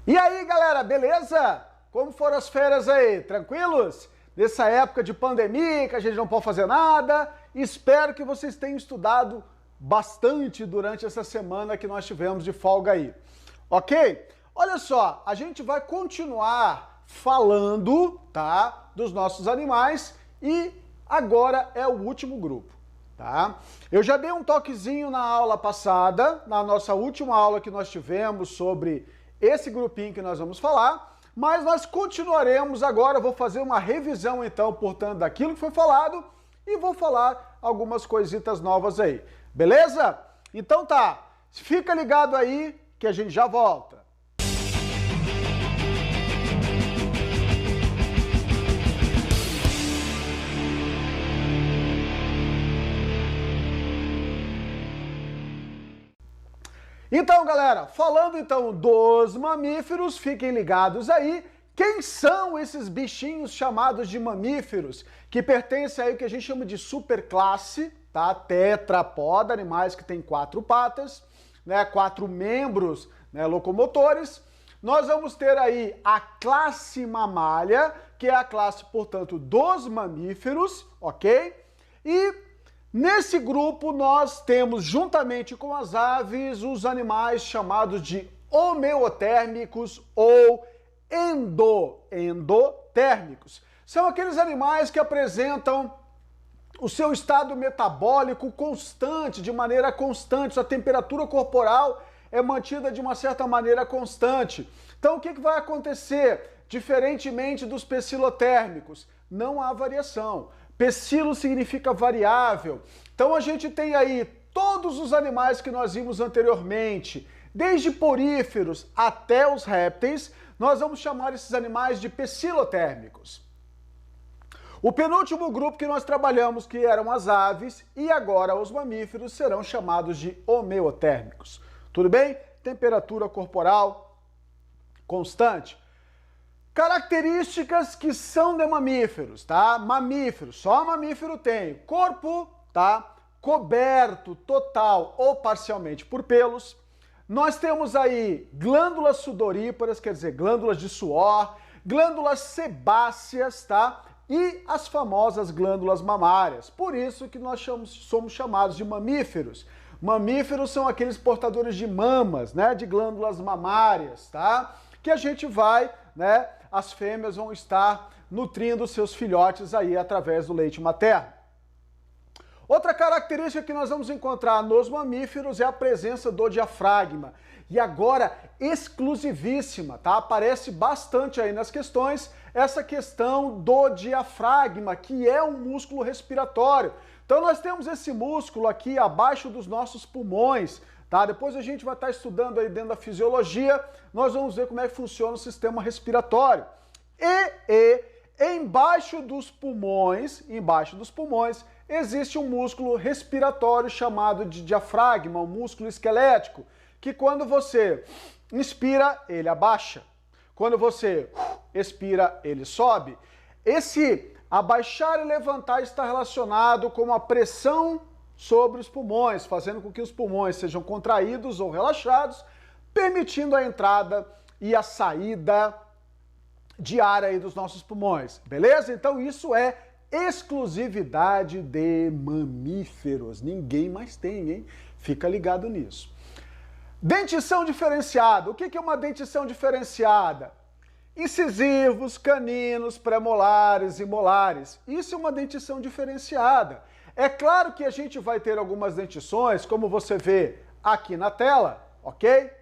E aí, galera, beleza? Como foram as férias aí? Tranquilos? Nessa época de pandemia, que a gente não pode fazer nada, espero que vocês tenham estudado bastante durante essa semana que nós tivemos de folga aí. Ok? Olha só, a gente vai continuar falando, tá, dos nossos animais e agora é o último grupo, tá? Eu já dei um toquezinho na aula passada, na nossa última aula que nós tivemos sobre esse grupinho que nós vamos falar, mas nós continuaremos agora, eu vou fazer uma revisão então, portanto, daquilo que foi falado e vou falar algumas coisitas novas aí, beleza? Então tá, fica ligado aí que a gente já volta. Então, galera, falando então dos mamíferos, fiquem ligados aí. Quem são esses bichinhos chamados de mamíferos, que pertencem aí ao que a gente chama de superclasse, tá? Tetrapoda, animais que têm 4 patas, né? 4 membros, né, locomotores. Nós vamos ter aí a classe mamália, que é a classe, portanto, dos mamíferos, ok? E nesse grupo nós temos, juntamente com as aves, os animais chamados de homeotérmicos ou endotérmicos. São aqueles animais que apresentam o seu estado metabólico constante, de maneira constante, sua temperatura corporal é mantida de uma certa maneira constante. Então o que vai acontecer? Diferentemente dos pecilotérmicos, não há variação. Pecilo significa variável. Então a gente tem aí todos os animais que nós vimos anteriormente, desde poríferos até os répteis, nós vamos chamar esses animais de pecilotérmicos. O penúltimo grupo que nós trabalhamos, que eram as aves, e agora os mamíferos, serão chamados de homeotérmicos. Tudo bem? Temperatura corporal constante. Características que são de mamíferos, tá? Mamíferos, só mamífero tem corpo, tá? Coberto total ou parcialmente por pelos. Nós temos aí glândulas sudoríparas, quer dizer, glândulas de suor, glândulas sebáceas, tá? E as famosas glândulas mamárias. Por isso que nós somos chamados de mamíferos. Mamíferos são aqueles portadores de mamas, né? De glândulas mamárias, tá? Que a gente vai, né? As fêmeas vão estar nutrindo seus filhotes aí através do leite materno. Outra característica que nós vamos encontrar nos mamíferos é a presença do diafragma. E agora, exclusivíssima, tá? Aparece bastante aí nas questões essa questão do diafragma, que é um músculo respiratório. Então nós temos esse músculo aqui abaixo dos nossos pulmões, tá? Depois a gente vai estar estudando aí dentro da fisiologia, nós vamos ver como é que funciona o sistema respiratório. E embaixo dos pulmões, existe um músculo respiratório chamado de diafragma, um músculo esquelético, que quando você inspira, ele abaixa. Quando você expira, ele sobe. Esse abaixar e levantar está relacionado com a pressão sobre os pulmões, fazendo com que os pulmões sejam contraídos ou relaxados, permitindo a entrada e a saída de ar aí dos nossos pulmões, beleza? Então isso é exclusividade de mamíferos, ninguém mais tem, hein? Fica ligado nisso. Dentição diferenciada, o que é uma dentição diferenciada? Incisivos, caninos, premolares e molares, isso é uma dentição diferenciada. É claro que a gente vai ter algumas dentições, como você vê aqui na tela, ok?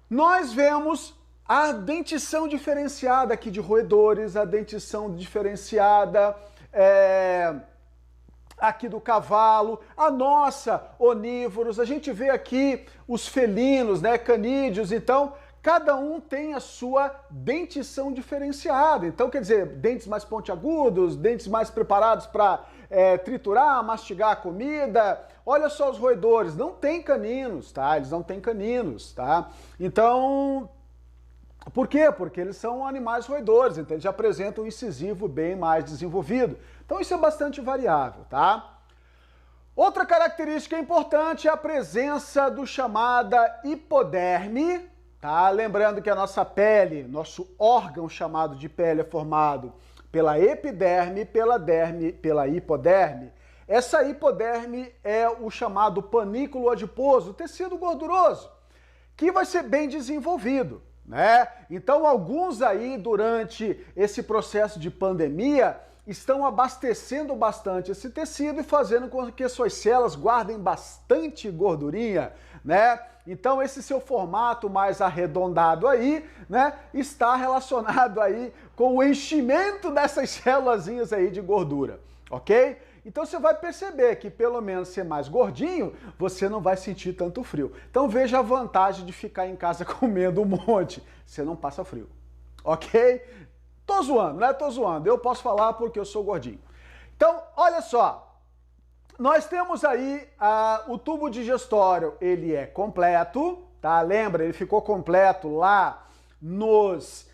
Nós vemos a dentição diferenciada aqui de roedores, a dentição diferenciada aqui do cavalo, a nossa onívoros, a gente vê aqui os felinos, né, canídeos, então cada um tem a sua dentição diferenciada. Então, quer dizer, dentes mais pontiagudos, dentes mais preparados para triturar, mastigar a comida. Olha só os roedores, não tem caninos, tá? Eles não têm caninos, tá? Então, por quê? Porque eles são animais roedores, então eles já apresentam um incisivo bem mais desenvolvido. Então isso é bastante variável, tá? Outra característica importante é a presença do chamada hipoderme, tá? Lembrando que a nossa pele, nosso órgão chamado de pele é formado pela epiderme, pela derme, pela hipoderme. Essa hipoderme é o chamado panículo adiposo, tecido gorduroso, que vai ser bem desenvolvido, né? Então, alguns aí, durante esse processo de pandemia, estão abastecendo bastante esse tecido e fazendo com que suas células guardem bastante gordurinha, né? Então, esse seu formato mais arredondado aí, né, está relacionado aí com o enchimento dessas célulazinhas aí de gordura, ok? Então você vai perceber que pelo menos ser mais gordinho, você não vai sentir tanto frio. Então veja a vantagem de ficar em casa comendo um monte. Você não passa frio, ok? Tô zoando, né? Tô zoando. Eu posso falar porque eu sou gordinho. Então, olha só. Nós temos aí o tubo digestório, ele é completo, tá? Lembra, ele ficou completo lá nos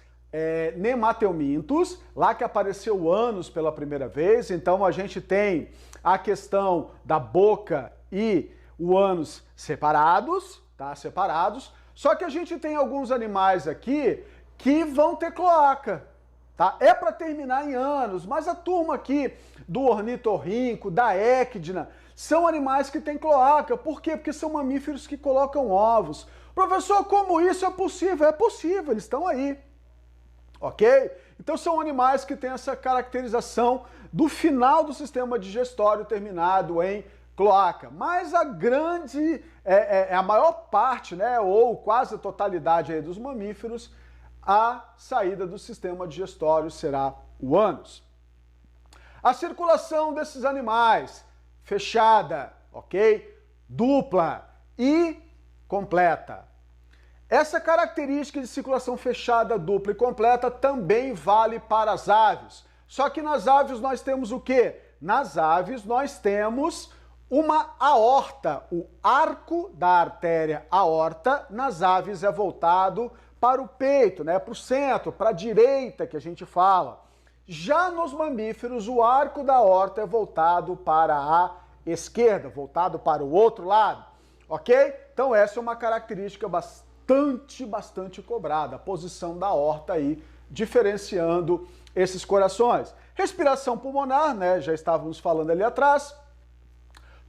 nemateumintos, lá que apareceu o ânus pela primeira vez. Então a gente tem a questão da boca e o ânus separados, tá? Separados. Só que a gente tem alguns animais aqui que vão ter cloaca, tá? É para terminar em ânus, mas a turma aqui do ornitorrinco, da equidna, são animais que têm cloaca. Por quê? Porque são mamíferos que colocam ovos. Professor, como isso é possível? É possível, eles estão aí. Ok? Então são animais que têm essa caracterização do final do sistema digestório terminado em cloaca. Mas a grande, a maior parte, né, ou quase a totalidade aí dos mamíferos, a saída do sistema digestório será o ânus. A circulação desses animais, fechada, ok? Dupla e completa. Essa característica de circulação fechada, dupla e completa também vale para as aves. Só que nas aves nós temos o quê? Nas aves nós temos uma aorta. O arco da artéria aorta nas aves é voltado para o peito, né? Para o centro, para a direita que a gente fala. Já nos mamíferos, o arco da aorta é voltado para a esquerda, voltado para o outro lado, ok? Então essa é uma característica bastante cobrada, a posição da aorta aí, diferenciando esses corações. Respiração pulmonar, né? Já estávamos falando ali atrás.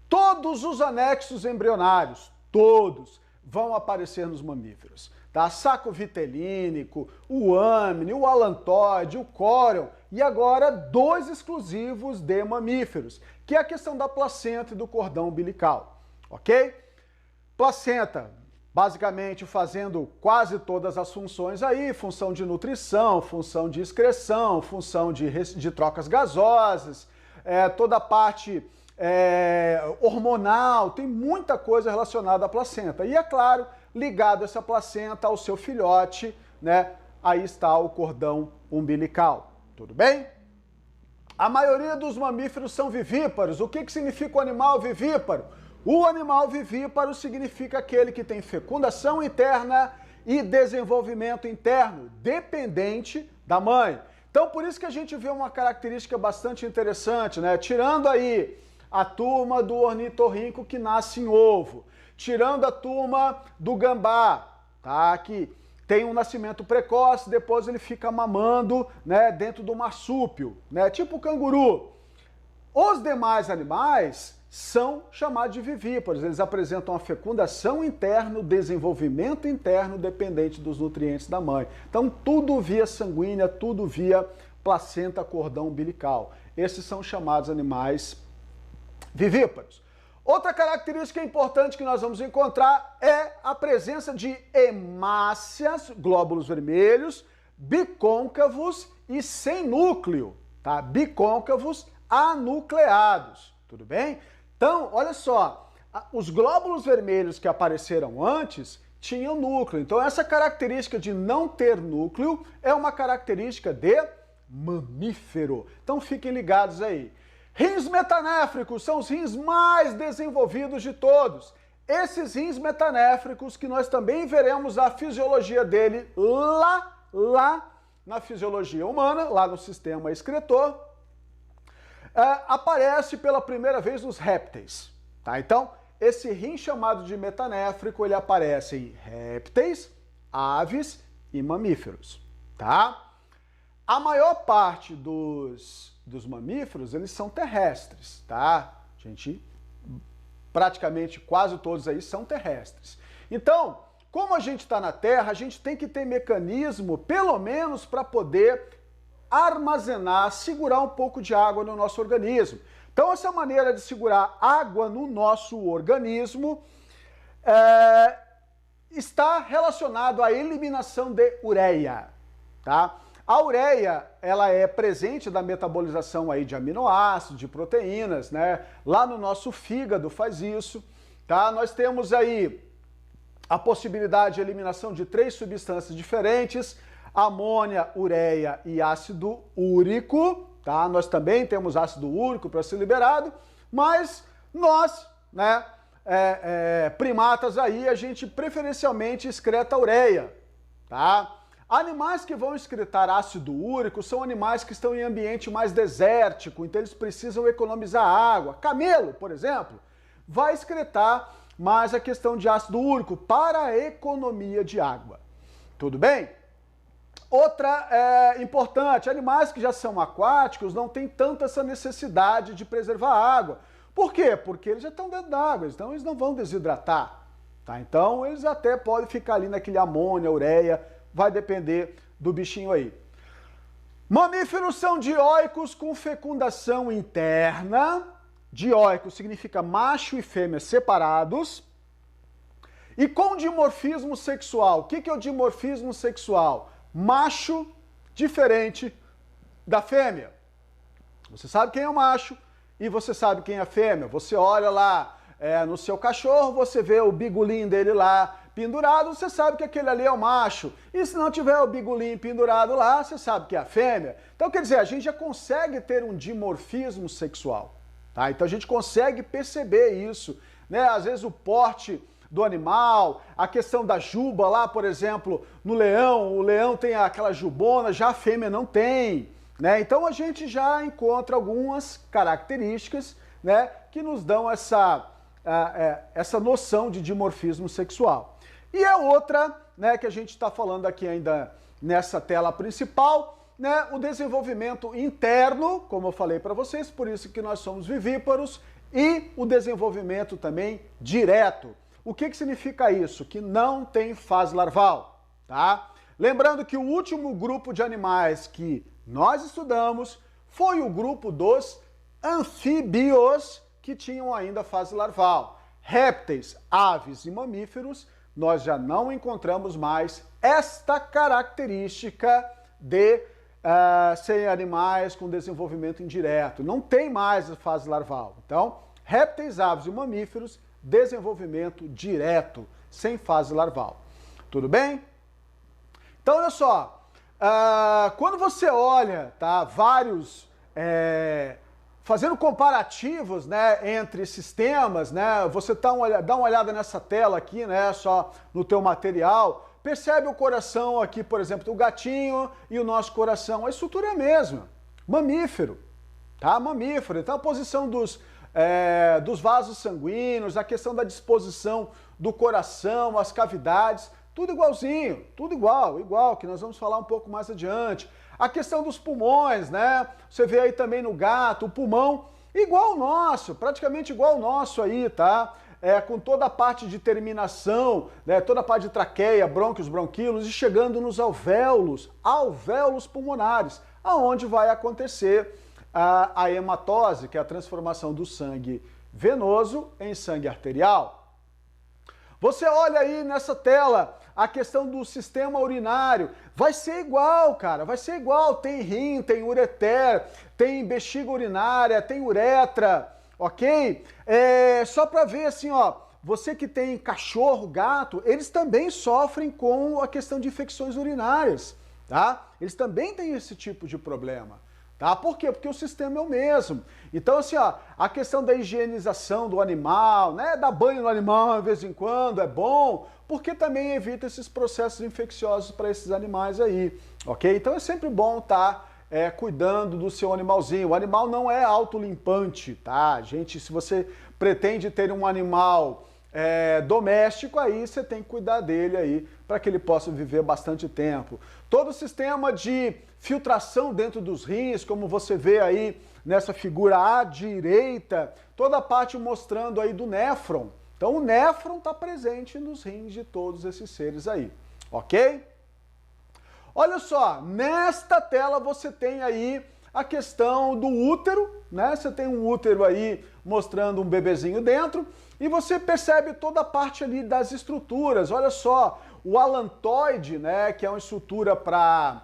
Todos os anexos embrionários, todos, vão aparecer nos mamíferos. Tá? Saco vitelínico, o âmine, o alantoide, o córion e agora 2 exclusivos de mamíferos, que é a questão da placenta e do cordão umbilical, ok? Placenta, basicamente fazendo quase todas as funções aí, função de nutrição, função de excreção, função de trocas gasosas, toda a parte hormonal, tem muita coisa relacionada à placenta. E é claro, ligado essa placenta ao seu filhote, né? Aí está o cordão umbilical. Tudo bem? A maioria dos mamíferos são vivíparos. O que significa o animal vivíparo? O animal vivíparo significa aquele que tem fecundação interna e desenvolvimento interno, dependente da mãe. Então, por isso que a gente vê uma característica bastante interessante, né? Tirando aí a turma do ornitorrinco que nasce em ovo, tirando a turma do gambá, tá? Que tem um nascimento precoce, depois ele fica mamando, né, dentro do marsúpio, né? Tipo o canguru. Os demais animais são chamados de vivíparos. Eles apresentam a fecundação interna, o desenvolvimento interno dependente dos nutrientes da mãe. Então, tudo via sanguínea, tudo via placenta, cordão umbilical. Esses são chamados animais vivíparos. Outra característica importante que nós vamos encontrar é a presença de hemácias, glóbulos vermelhos, bicôncavos e sem núcleo, tá? Bicôncavos anucleados, tudo bem? Então, olha só, os glóbulos vermelhos que apareceram antes tinham núcleo. Então, essa característica de não ter núcleo é uma característica de mamífero. Então, fiquem ligados aí. Rins metanéfricos são os rins mais desenvolvidos de todos. Esses rins metanéfricos que nós também veremos a fisiologia dele lá na fisiologia humana, lá no sistema excretor, aparece pela primeira vez nos répteis, tá? Então, esse rim chamado de metanéfrico, ele aparece em répteis, aves e mamíferos, tá? A maior parte dos mamíferos, eles são terrestres, tá? Praticamente quase todos aí são terrestres. Então, como a gente está na Terra, a gente tem que ter mecanismo, pelo menos, para poder armazenar, segurar um pouco de água no nosso organismo. Então, essa maneira de segurar água no nosso organismo está relacionado à eliminação de ureia, tá? A ureia, ela é presente da metabolização aí de aminoácidos, de proteínas, né? Lá no nosso fígado faz isso, tá? Nós temos aí a possibilidade de eliminação de 3 substâncias diferentes: amônia, ureia e ácido úrico, tá? Nós também temos ácido úrico para ser liberado, mas nós, né, primatas aí, a gente preferencialmente excreta ureia, tá? Animais que vão excretar ácido úrico são animais que estão em ambiente mais desértico, então eles precisam economizar água. Camelo, por exemplo, vai excretar mais a questão de ácido úrico para a economia de água. Tudo bem? Outra importante, animais que já são aquáticos não têm tanta essa necessidade de preservar a água. Por quê? Porque eles já estão dentro d'água, então eles não vão desidratar, tá? Então eles até podem ficar ali naquele amônia, ureia, vai depender do bichinho aí. Mamíferos são dioicos com fecundação interna. Dioico significa macho e fêmea separados. E com dimorfismo sexual. O que é o dimorfismo sexual? Macho diferente da fêmea. Você sabe quem é o macho e você sabe quem é a fêmea. Você olha lá no seu cachorro, você vê o bigolim dele lá pendurado, você sabe que aquele ali é o macho. E se não tiver o bigolim pendurado lá, você sabe que é a fêmea. Então, quer dizer, a gente já consegue ter um dimorfismo sexual, tá? Então a gente consegue perceber isso, né? Às vezes o porte do animal, a questão da juba lá, por exemplo, no leão, o leão tem aquela jubona, já a fêmea não tem, né? Então a gente já encontra algumas características, né, que nos dão essa noção de dimorfismo sexual. E a outra, né, que a gente está falando aqui ainda nessa tela principal, né, o desenvolvimento interno, como eu falei para vocês, por isso que nós somos vivíparos, e o desenvolvimento também direto. O que significa isso? Que não tem fase larval, tá? Lembrando que o último grupo de animais que nós estudamos foi o grupo dos anfíbios, que tinham ainda fase larval. Répteis, aves e mamíferos, nós já não encontramos mais esta característica de serem animais com desenvolvimento indireto. Não tem mais a fase larval. Então, répteis, aves e mamíferos, desenvolvimento direto, sem fase larval. Tudo bem? Então, olha só, quando você olha, tá, vários... fazendo comparativos, né, entre sistemas, né, você dá uma olhada nessa tela aqui, né, só no teu material, percebe o coração aqui, por exemplo, do gatinho e o nosso coração, a estrutura é a mesma, mamífero, tá, mamífero, então a posição dos vasos sanguíneos, a questão da disposição do coração, as cavidades, tudo igualzinho, tudo igual, que nós vamos falar um pouco mais adiante. A questão dos pulmões, né? Você vê aí também no gato, o pulmão igual ao nosso, praticamente igual ao nosso aí, tá? Com toda a parte de terminação, né? Toda a parte de traqueia, brônquios, bronquíolos e chegando nos alvéolos pulmonares, aonde vai acontecer a hematose, que é a transformação do sangue venoso em sangue arterial. Você olha aí nessa tela a questão do sistema urinário, vai ser igual, cara, vai ser igual, tem rim, tem ureter, tem bexiga urinária, tem uretra, ok? Só para ver assim, ó, você que tem cachorro, gato, eles também sofrem com a questão de infecções urinárias, tá? Eles também têm esse tipo de problema. Tá? Por quê? Porque o sistema é o mesmo. Então, assim, ó, a questão da higienização do animal, né? Dar banho no animal de vez em quando é bom, porque também evita esses processos infecciosos para esses animais aí, ok? Então é sempre bom estar cuidando do seu animalzinho. O animal não é autolimpante, tá? Gente, se você pretende ter um animal doméstico, aí você tem que cuidar dele aí para que ele possa viver bastante tempo. Todo o sistema de filtração dentro dos rins, como você vê aí nessa figura à direita, toda a parte mostrando aí do néfron. Então o néfron está presente nos rins de todos esses seres aí, ok? Olha só, nesta tela você tem aí a questão do útero, né? Você tem um útero aí mostrando um bebezinho dentro e você percebe toda a parte ali das estruturas. Olha só, o alantoide, né? Que é uma estrutura para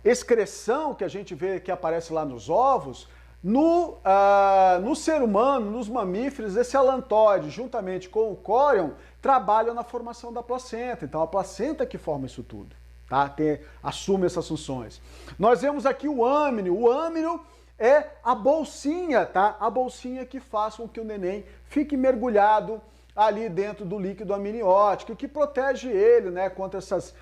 excreção que a gente vê que aparece lá nos ovos. No ser humano, nos mamíferos, esse alantoide, juntamente com o córion, trabalham na formação da placenta. Então, a placenta que forma isso tudo, tá? Assume essas funções. Nós vemos aqui o âmnio. O âmnio é a bolsinha, tá? A bolsinha que faz com que o neném fique mergulhado ali dentro do líquido amniótico, que protege ele, né, contra esses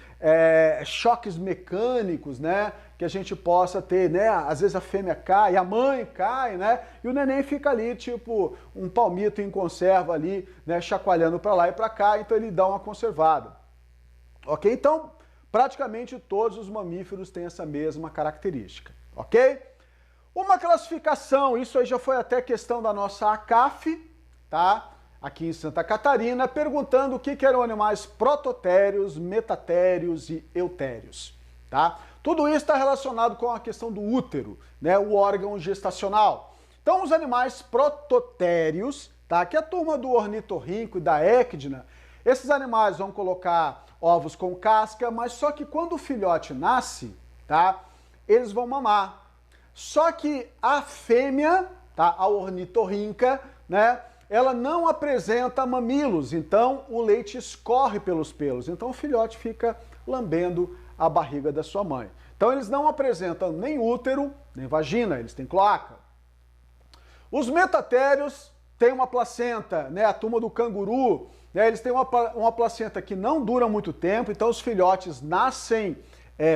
choques mecânicos, né, que a gente possa ter, né, às vezes a fêmea cai, a mãe cai, né, e o neném fica ali, tipo, um palmito em conserva ali, né, chacoalhando para lá e para cá, então ele dá uma conservada, ok? Então, praticamente todos os mamíferos têm essa mesma característica, ok? Uma classificação, isso aí já foi até questão da nossa ACAF, tá? Aqui em Santa Catarina, perguntando o que eram animais prototérios, metatérios e eutérios, tá? Tudo isso está relacionado com a questão do útero, né, o órgão gestacional. Então, os animais prototérios, tá? Que é a turma do ornitorrinco e da équidna, esses animais vão colocar ovos com casca, mas só que quando o filhote nasce, tá? Eles vão mamar. Só que a fêmea, tá? A ornitorrinca, né? Ela não apresenta mamilos, então o leite escorre pelos pelos. Então o filhote fica lambendo a barriga da sua mãe. Então eles não apresentam nem útero, nem vagina, eles têm cloaca. Os metatérios têm uma placenta, né? A turma do canguru, né? Eles têm uma placenta que não dura muito tempo, então os filhotes nascem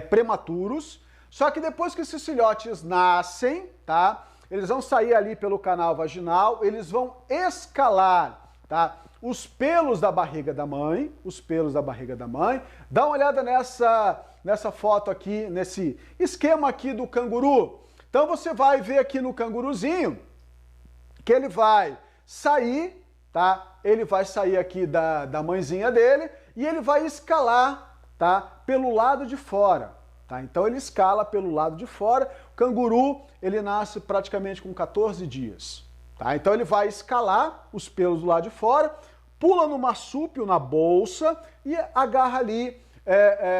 prematuros. Só que depois que esses filhotes nascem, tá? Eles vão sair ali pelo canal vaginal, eles vão escalar, tá? Os pelos da barriga da mãe, os pelos da barriga da mãe. Dá uma olhada nessa foto aqui, nesse esquema aqui do canguru. Então você vai ver aqui no canguruzinho que ele vai sair, tá? Ele vai sair aqui da mãezinha dele e ele vai escalar, tá? Pelo lado de fora. Tá? Então ele escala pelo lado de fora. O canguru, ele nasce praticamente com 14 dias. Tá? Então ele vai escalar os pelos do lado de fora, pula no marsúpio, na bolsa, e agarra ali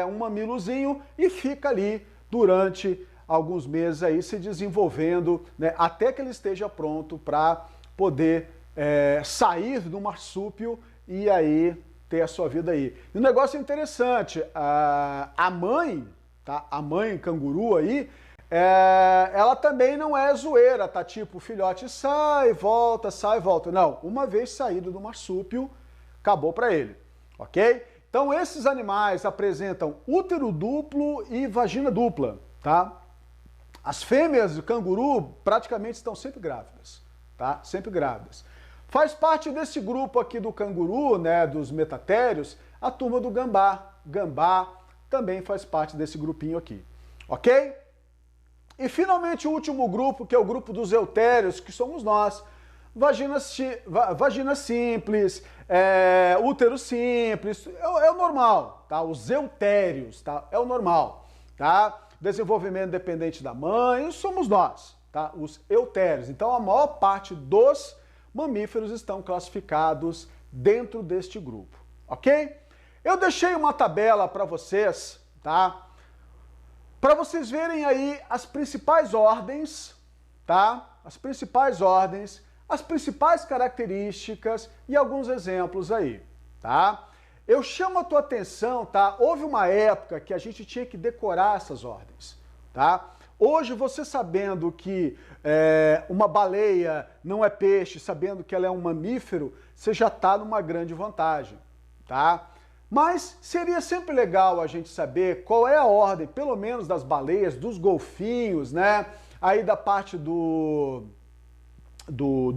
um mamilozinho e fica ali durante alguns meses aí se desenvolvendo, né, até que ele esteja pronto para poder sair do marsúpio e aí ter a sua vida aí. E um negócio interessante, a mãe... Tá? A mãe canguru aí, ela também não é zoeira, tá? Tipo, o filhote sai, volta. Não, uma vez saído do marsúpio, acabou para ele, ok? Então esses animais apresentam útero duplo e vagina dupla, tá? As fêmeas do canguru praticamente estão sempre grávidas, tá? Sempre grávidas. Faz parte desse grupo aqui do canguru, né, dos metatérios, a turma do gambá. Gambá também faz parte desse grupinho aqui, ok? E finalmente o último grupo, que é o grupo dos eutérios, que somos nós. Vagina simples, útero simples, é o normal, tá? Os eutérios, tá? É o normal, tá? Desenvolvimento dependente da mãe, somos nós, tá? Os eutérios. Então a maior parte dos mamíferos estão classificados dentro deste grupo, ok? Eu deixei uma tabela para vocês, tá? Para vocês verem aí as principais ordens, tá? As principais ordens, as principais características e alguns exemplos aí, tá? Eu chamo a tua atenção, tá? Houve uma época que a gente tinha que decorar essas ordens, tá? Hoje, você sabendo que uma baleia não é peixe, sabendo que ela é um mamífero, você já está numa grande vantagem, tá? Mas seria sempre legal a gente saber qual é a ordem, pelo menos das baleias, dos golfinhos, né? Aí da parte do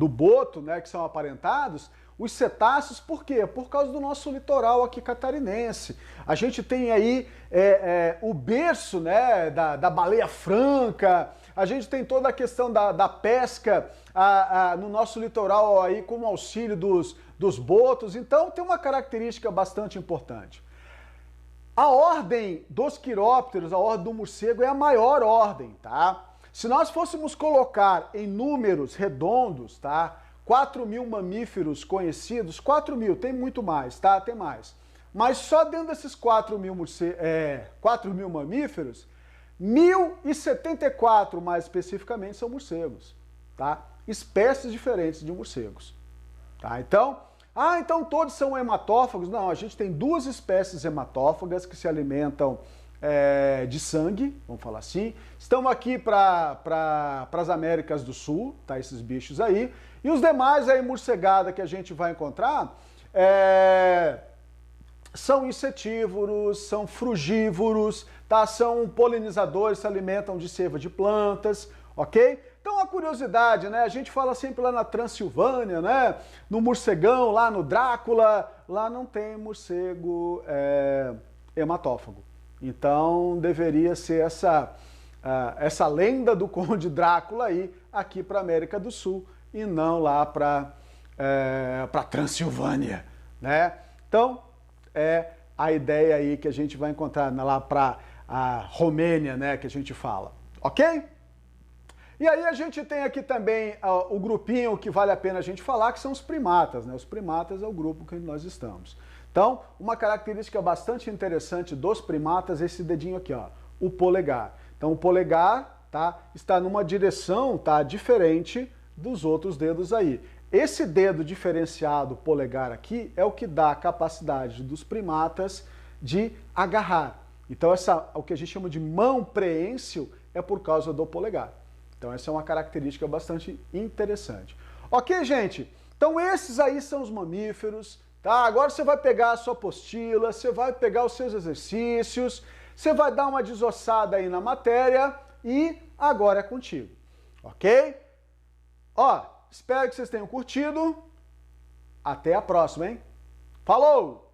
boto, né, que são aparentados, os cetáceos, por quê? Por causa do nosso litoral aqui catarinense. A gente tem aí o berço, né, da baleia franca, a gente tem toda a questão da pesca no nosso litoral aí com o auxílio dos botos, então tem uma característica bastante importante. A ordem dos quirópteros, a ordem do morcego é a maior ordem, tá? Se nós fôssemos colocar em números redondos, tá? 4.000 mamíferos conhecidos, 4.000, tem muito mais, tá? Tem mais. Mas só dentro desses 4.000 mamíferos, 1.074 mais especificamente são morcegos, tá? Espécies diferentes de morcegos, tá? Então todos são hematófagos? Não, a gente tem duas espécies hematófagas que se alimentam de sangue, vamos falar assim. Estão aqui para as Américas do Sul, tá? Esses bichos aí. E os demais aí, morcegada, que a gente vai encontrar, são insetívoros, são frugívoros, tá? São polinizadores, se alimentam de seiva de plantas, ok? Então a curiosidade, né? A gente fala sempre lá na Transilvânia, né? No morcegão, lá no Drácula, lá não tem morcego hematófago. Então deveria ser essa lenda do Conde Drácula aí, aqui para a América do Sul, e não lá para Transilvânia, né? Então é a ideia aí que a gente vai encontrar lá para a Romênia, né? Que a gente fala, ok? E aí a gente tem aqui também o grupinho que vale a pena a gente falar, que são os primatas, né? Os primatas é o grupo que nós estamos. Então, uma característica bastante interessante dos primatas é esse dedinho aqui, ó, o polegar. Então, o polegar, tá, está numa direção, tá, diferente dos outros dedos aí. Esse dedo diferenciado, polegar aqui, é o que dá a capacidade dos primatas de agarrar. Então, o que a gente chama de mão preênsil é por causa do polegar. Então, essa é uma característica bastante interessante. Ok, gente? Então, esses aí são os mamíferos, tá? Agora você vai pegar a sua apostila, você vai pegar os seus exercícios, você vai dar uma desossada aí na matéria e agora é contigo, ok? Ó, espero que vocês tenham curtido. Até a próxima, hein? Falou!